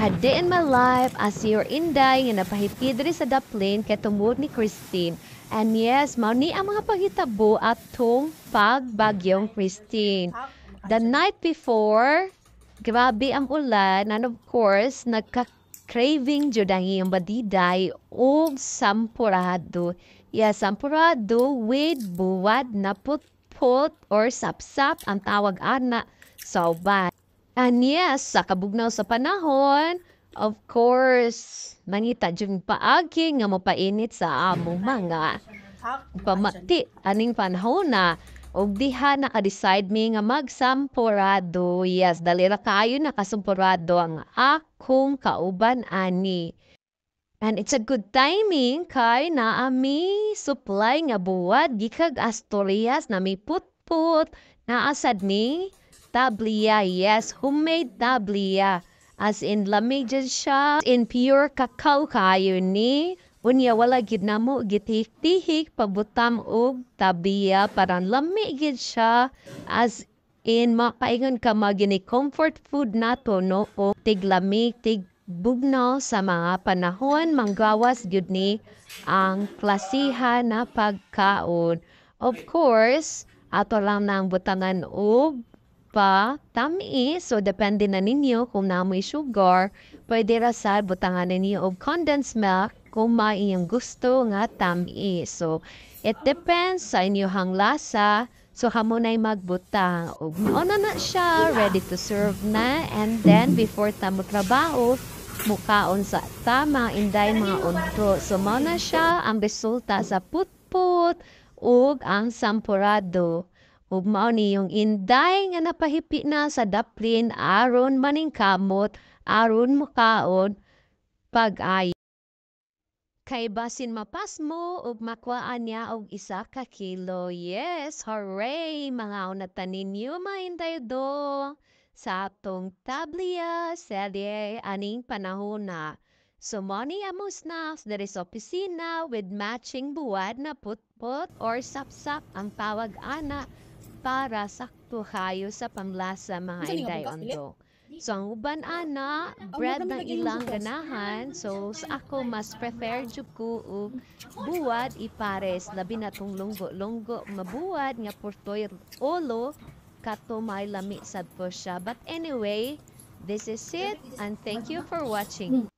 A day in my life as your inday nga napahipid diri sa daplin kay tungod ni Christine. And yes, mao ni ang mga paghitabo atong pagbagyong Christine. The night before, grabe ang ulan and of course nagka-craving jud ang iyong badiday og sampurado. Yes, sampurado with buwad na putput or sapsap ang tawag ana sa uban. And yes, sa kabugnaw sa panahon, of course, mangita dyan paagi nga mapainit sa among mga pamati. Aning panahon na, og diha naka-decide mi nga magsampurado. Yes, dalira kayo nakasampurado ang akong kauban ani. And it's a good timing kay naami supply nga buwad gikag Asturias na may putput naasad mi tablia, yes, homemade tablia. As in, lamig dyan siya. In pure cacao kayo ni. Unya, wala gid na mo gitihik pabutam og tablia. Parang lamig gid siya. As in, makaingon ka magini comfort food nato, no? O tiglamig, tigbugnaw sa mga panahon. Manggawas gid ni ang klasihan na pagkaon. Of course, ato lang nang butangan og tamis. So, depende na ninyo kung namoy sugar. Pwede rasad, butangan ninyo og condensed milk kung maiyong gusto nga tamis. So, it depends sa inyohang lasa. So, hamo na'y magbutang. Og mauna na siya, ready to serve na. And then, before tamo trabaho, mukaon sa tama, inday mga untro. So, mauna siya ang resulta sa putput ug ang sampurado. Ug mao ni yung inday nga napahipi na sa daplin aron maning kamot, aron mukaon pag-ay. Kay basin mapas mo ug makuhaan niya og 1 ka kilo. Yes, hooray! Mga unatan ninyo mahinday do sa atong tablia serye aning panahon na. So, money amo snacks diri sa opisina with matching buwad na putput or sapsap ang tawag ana para sakto kayo sa panglasa mga inday ondo. So, ang uban ana, bread ng ilang ganahan. So, sa ako mas prefer jud ko og buwad ipares labi na tong lunggo-lunggo mabuwad nga portoy olo kato may lami sad po siya. But anyway, this is it and thank you for watching.